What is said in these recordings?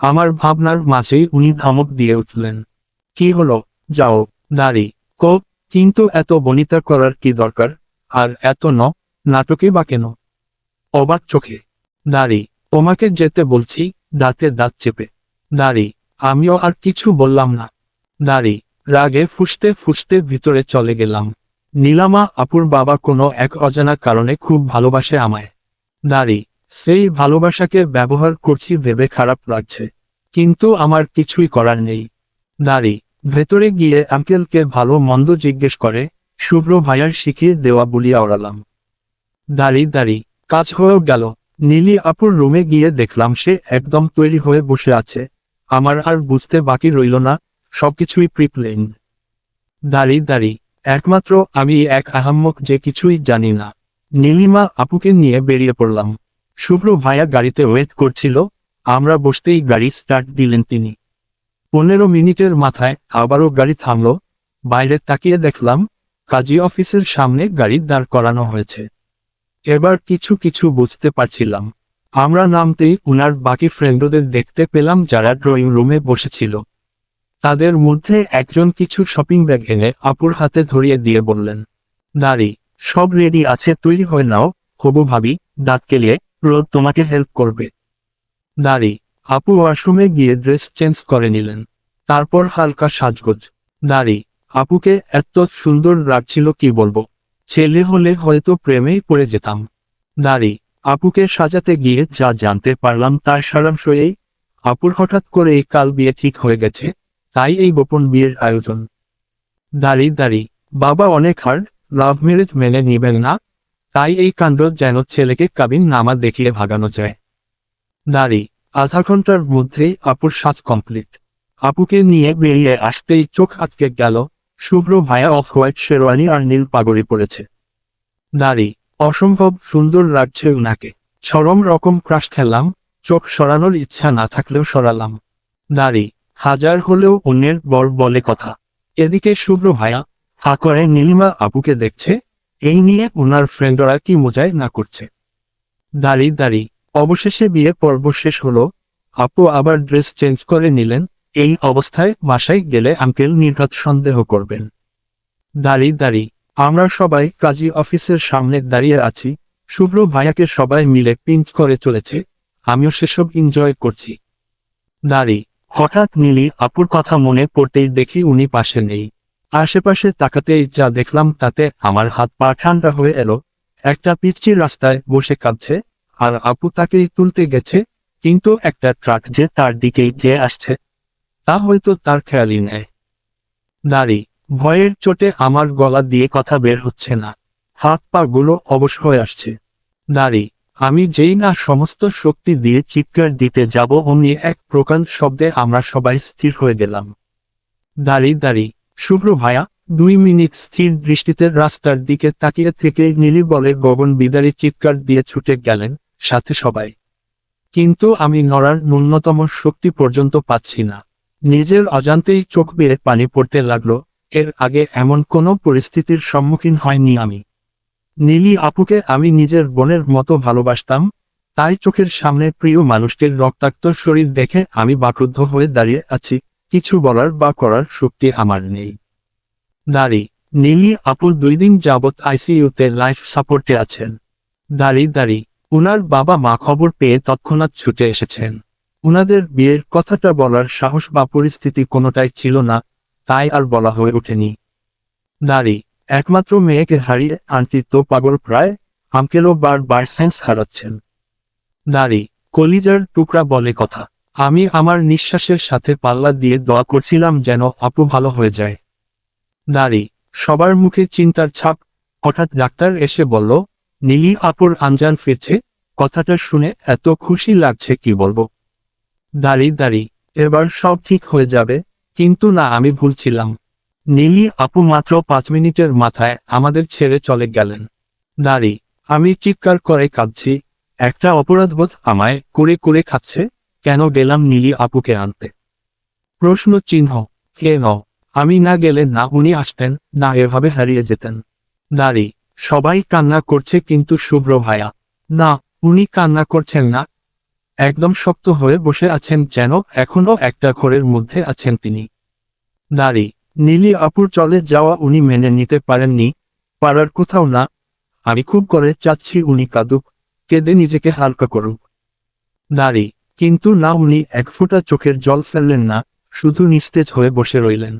আমার ভাবনার মাঝেই উনি ধমক দিয়ে উঠলেন। কি হলো? যাও। দাঁড়ি। কোপ। কিন্তু এত বনিতা করার কি দরকার? আর এত নাটকে বা কেন? অবাক চোখে। দাঁড়ি। তোমাকে যেতে বলছি। দাঁতে দাঁত চেপে। দাঁড়ি। আমিও আর কিছু বললাম না। দাঁড়ি। রাগে ফুঁসতে ফুঁসতে ভিতরে চলে গেলাম। নীলামা আপুর বাবা কোনো এক অজানা কারণে খুব ভালোবাসে আমায়। দাঁড়ি। সেই ভালোবাসাকে ব্যবহার করছি ভেবে খারাপ লাগছে। কিন্তু আমার কিছুই করার নেই। দাঁড়ি। ভেতরে গিয়ে আঙ্কেলকে ভালো মন্দ জিজ্ঞেস করে শুভ্র ভাইয়ার শিখিয়ে দেওয়া বলিয়া ওড়ালাম। দাঁড়ি দাঁড়ি। কাজ হয়েও গেল। নীলি আপুর রুমে গিয়ে দেখলাম সে একদম তৈরি হয়ে বসে আছে। আমার আর বুঝতে বাকি রইল না, সবকিছুই প্রিপ্লেন। দাঁড়ি দাঁড়ি। একমাত্র আমি এক আহাম্মক যে কিছুই জানি না। নীলিমা আপুকে নিয়ে বেরিয়ে পড়লাম। শুভ্র ভাইয়া গাড়িতে ওয়েট করছিল, আমরা বসতেই গাড়ি স্টার্ট দিলেন তিনি। 15 মিনিটের মাথায় আবারও গাড়ি থামল। বাইরে তাকিয়ে দেখলাম কাজী অফিসের সামনে গাড়ি দাঁড় করানো হয়েছে। এবার কিছু কিছু বুঝতে পারছিলাম। আমরা নামতেই উনার বাকি ফ্রেন্ডদের দেখতে পেলাম যারা ড্রয়িং রুমে বসেছিল। তাদের মধ্যে একজন কিছু শপিং ব্যাগ এনে আপুর হাতে ধরিয়ে দিয়ে বললেন, দাঁড়ি। সব রেডি আছে, তৈরি হয়ে নাও। হবু ভাবি, দাঁত কেলিয়ে রোদ তোমাকে হেল্প করবে। দাঁড়ি। আপু ওয়াশরুমে গিয়ে ড্রেস চেঞ্জ করে নিলেন। তারপর হালকা সাজগোজ। দাঁড়ি। আপুকে এত সুন্দর লাগছিল কি বলবো। ছেলে হলে হয়তো প্রেমেই পড়ে যেতাম। দাঁড়ি। আপুকে সাজাতে গিয়ে যা জানতে পারলাম তার সারাংশ এই, আপুর হঠাৎ করে কাল বিয়ে ঠিক হয়ে গেছে, তাই এই গোপন বিয়ের আয়োজন। দাঁড়ি দাঁড়ি। বাবা অনেক হার্ড, লাভ ম্যারেজ মেনে নিবেন না, তাই এই কাণ্ড যেন ছেলেকে কাবিন নামা দেখিয়ে ভাগানো যায়। দাঁড়ি। আধা ঘন্টার মধ্যেই আপুর সাজ কমপ্লিট। আপুকে নিয়ে বেরিয়ে আসতেই চোখ আটকে গেল, শুভ্র ভাইয়া অফ হোয়াইট শেরওয়ানি আর নীল পাগড়ি পরেছে। দাঁড়ি। অসম্ভব সুন্দর লাগছে উনাকে। চরম রকম ক্রাশ খেলাম, চোখ সরানোর ইচ্ছা না থাকলেও সরালাম। দাঁড়ি। হাজার হলেও অন্যের বর বলে কথা। এদিকে শুভ্র ভাইয়া হা করে নীলিমা আপুকে দেখছে, এই নিয়ে ওনার ফ্রেন্ডরা কি মজায় না করছে। দাঁড়ি দাঁড়ি। অবশেষে বিয়ে পর্ব শেষ হলো। আপু আবার ড্রেস চেঞ্জ করে নিলেন। এই অবস্থায় বাসায় গেলে আঙ্কেল নির্ঘাত সন্দেহ করবেন। দাঁড়ি দাঁড়ি। আমরা সবাই কাজী অফিসের সামনে দাঁড়িয়ে আছি। শুভ্র ভাইয়াকে সবাই মিলে পিঞ্চ করে চলেছে, আমিও সেসব এনজয় করছি। দাঁড়ি। হঠাৎ নীলি আপুর কথা মনে পড়তেই দেখি উনি পাশে নেই। আশেপাশে তাকাতেই যা দেখলাম তাতে আমার হাত পা ঠান্ডা হয়ে এলো। একটা পিচ্চি রাস্তায় বসে কাঁদছে, আর আপু তাকেই তুলতে গেছে, কিন্তু একটা ট্রাক যে তার দিকেই যে আসছে তা হয়তো তার খেয়ালই নেয়। দাঁড়ি। ভয়ের চোটে আমার গলা দিয়ে কথা বের হচ্ছে না, হাত পা গুলো অবশ হয়ে আসছে। দাঁড়ি। আমি যেই না সমস্ত শক্তি দিয়ে চিৎকার দিতে যাব অমনি এক প্রকাণ্ড শব্দে আমরা সবাই স্থির হয়ে গেলাম। দাঁড়ি দাঁড়ি। শুভ্র ভাইয়া 2 মিনিট স্থির দৃষ্টিতে রাস্তার দিকে তাকিয়ে থেকে নীলি বলে গগন বিদারী চিৎকার দিয়ে ছুটে গেলেন, সাথে সবাই। কিন্তু আমি নড়ার ন্যূনতম শক্তি পর্যন্ত পাচ্ছি না। নিজের অজান্তেই চোখ বেয়ে পানি পড়তে লাগলো। এর আগে এমন কোনো পরিস্থিতির সম্মুখীন হয়নি আমি। নীলি আপুকে আমি নিজের বোনের মতো ভালোবাসতাম, তাই চোখের সামনে প্রিয় মানুষটির রক্তাক্ত শরীর দেখে আমি বাক্রুদ্ধ হয়ে দাঁড়িয়ে আছি, কিছু বলার বা করার শক্তি আমার নেই। দাঁড়ি। নীলি আপু 2 দিন যাবৎ আইসিইউতে লাইফ সাপোর্টে আছেন। দাঁড়ি দাঁড়ি। উনার বাবা মা খবর পেয়ে তৎক্ষণাৎ ছুটে এসেছেন। উনাদের বিয়ের কথাটা বলার সাহস বা পরিস্থিতি কোনোটাই ছিল না, তাই আর বলা হয়ে ওঠেনি। দাঁড়ি। একমাত্র মেয়েকে হারিয়ে আন্টি তো পাগল প্রায়, আঙ্কেলও বারবার সেন্স হারাচ্ছেন। দাঁড়ি। কলিজার টুকরা বলে কথা। আমি আমার নিঃশ্বাসের সাথে পাল্লা দিয়ে দোয়া করছিলাম যেন আপু ভালো হয়ে যায়। দাঁড়ি। সবার মুখে চিন্তার ছাপ। হঠাৎ ডাক্তার এসে বলল, নীলি আপুর আঞ্জান ফিরছে। কথাটা শুনে এত খুশি লাগছে কি বলবো। দাঁড়ি দাঁড়ি। এবার সব ঠিক হয়ে যাবে। কিন্তু না, আমি ভুলছিলাম। নীলি আপু মাত্র 5 মিনিটের মাথায় আমাদের ছেড়ে চলে গেলেন। দাঁড়ি। আমি চিৎকার করে কাঁদছি। একটা অপরাধবোধ আমায় কুরে কুরে খাচ্ছে, কেন গেলাম নীলি আপুকে আনতে? প্রশ্ন চিহ্ন। কেন? আমি না গেলে না উনি আসতেন, না এভাবে হারিয়ে যেতেন। দাঁড়ি। সবাই কান্না করছে কিন্তু শুভ্র ভাইয়া, না, উনি কান্না করছেন না। একদম শক্ত হয়ে বসে আছেন, যেন এখনো একটা ঘরের মধ্যে আছেন তিনি। দাঁড়ি, নীলি আপুর চলে যাওয়া উনি মেনে নিতে পারেননি, পাড়ার কোথাও না। আমি খুব করে চাচ্ছি উনি কাঁদুক, কেঁদে নিজেকে হালকা করুক। দাঁড়ি, কিন্তু না, উনি এক ফোঁটা চোখের জল ফেললেন না, শুধু নিস্তেজ হয়ে বসে রইলেন।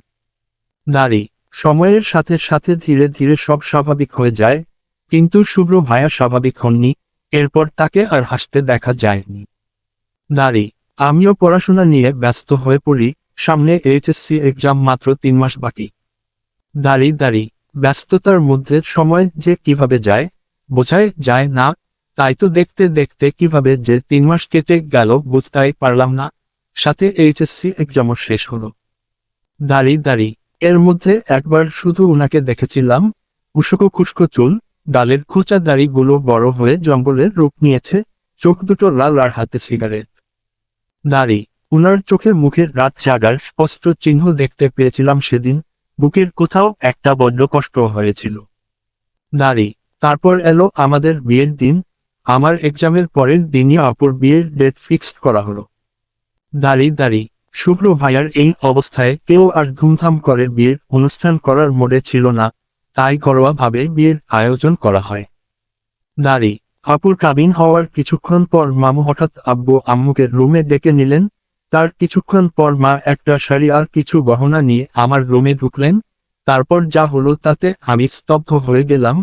দাঁড়ি, সময়ের সাথে সাথে ধীরে ধীরে সব স্বাভাবিক হয়ে যায়, কিন্তু শুভ্র ভাইয়া স্বাভাবিক হননি। এরপর তাকে আর হাসতে দেখা যায়নি। দাঁড়ি, আমিও পড়াশোনা নিয়ে ব্যস্ত হয়ে পড়ি, সামনে এইচএসসি এক্সাম, মাত্র 3 মাস বাকি। দাঁড়ি দাঁড়ি, ব্যস্ততার মধ্যে সময় যে কিভাবে যায় বোঝাই যায় না, তাই তো দেখতে দেখতে কিভাবে যে 3 মাস কেটে গেল বুঝতেই পারলাম না, সাথে এইচএসসি এক্সামও শেষ হলো। দাঁড়ি দাঁড়ি, এর মধ্যে একবার শুধু উনাকে দেখেছিলাম, উস্কো খুস্কো চুল, গালের খোঁচা দাড়িগুলো বড় হয়ে জঙ্গলের রূপ নিয়েছে, চোখ দুটো লাল আর হাতে সিগারেট। দাঁড়ি, উনার চোখে মুখের রাত জাগার স্পষ্ট চিহ্ন দেখতে পেয়েছিলাম সেদিন, বুকের কোথাও একটা বড্ড কষ্ট হয়েছিল। দাঁড়ি, তারপর এলো আমাদের বিয়ের দিন, আমার এক্সামের পরের দিনই আপুর বিয়ের ডেট ফিক্সড করা হলো। দাঁড়ি দাঁড়ি, শুভ্র ভাইয়ার এই অবস্থায় কেউ আর ধুমধাম করে বিয়ের অনুষ্ঠান করার মোড়ে ছিল না, তাই ঘরোয়াভাবে বিয়ের আয়োজন করা হয়। দাঁড়ি, আপুর কাবিন হওয়ার কিছুক্ষণ পর মামু হঠাৎ আব্বু আম্মুকে রুমে ডেকে নিলেন। তার কিছুক্ষণ পর মা একটা শাড়ি আর কিছু গহনা নিয়ে আমার রুমে ঢুকলেন। তারপর যা হলো তাতে আমি স্তব্ধ হয়ে গেলাম।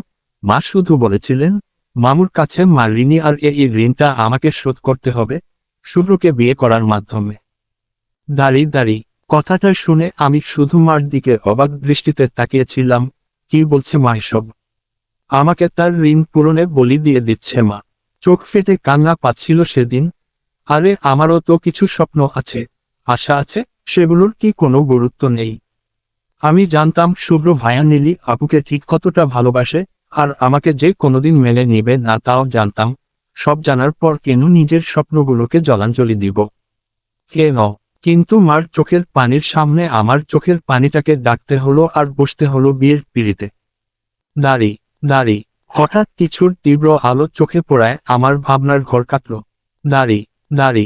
মা শুধু বলেছিলেন, মামুর কাছে মার ঋণী, আর এই ঋণটা আমাকে শোধ করতে হবে শুভ্রকে বিয়ে করার মাধ্যমে। দাঁড়ি দাঁড়ি, কথাটা শুনে আমি শুধু মার দিকে অবাক দৃষ্টিতে তাকিয়েছিলাম। কি বলছে মা এসব? আমাকে তার ঋণ পূরণে বলি দিয়ে দিচ্ছে মা? চোখ ফেটে কান্না পাচ্ছিল সেদিন। আরে আমারও তো কিছু স্বপ্ন আছে, আশা আছে, সেগুলোর কি কোনো গুরুত্ব নেই? আমি জানতাম শুভ্র ভাইয়া নীলি আপুকে ঠিক কতটা ভালোবাসে, আর আমাকে যে কোনোদিন মেনে নিবে না তাও জানতাম। সব জানার পর কেন নিজের স্বপ্নগুলোকে জলাঞ্জলি দিব? কেন? কিন্তু মার চোখের পানির সামনে আমার চোখের পানিটাকে ডাকতে হলো আর বসতে হলো বিয়ের পিঁড়িতে। দাঁড়ি দাঁড়ি, হঠাৎ কিছুর তীব্র আলো চোখে পড়ায় আমার ভাবনার ঘর কাটল। দাঁড়ি দাঁড়ি,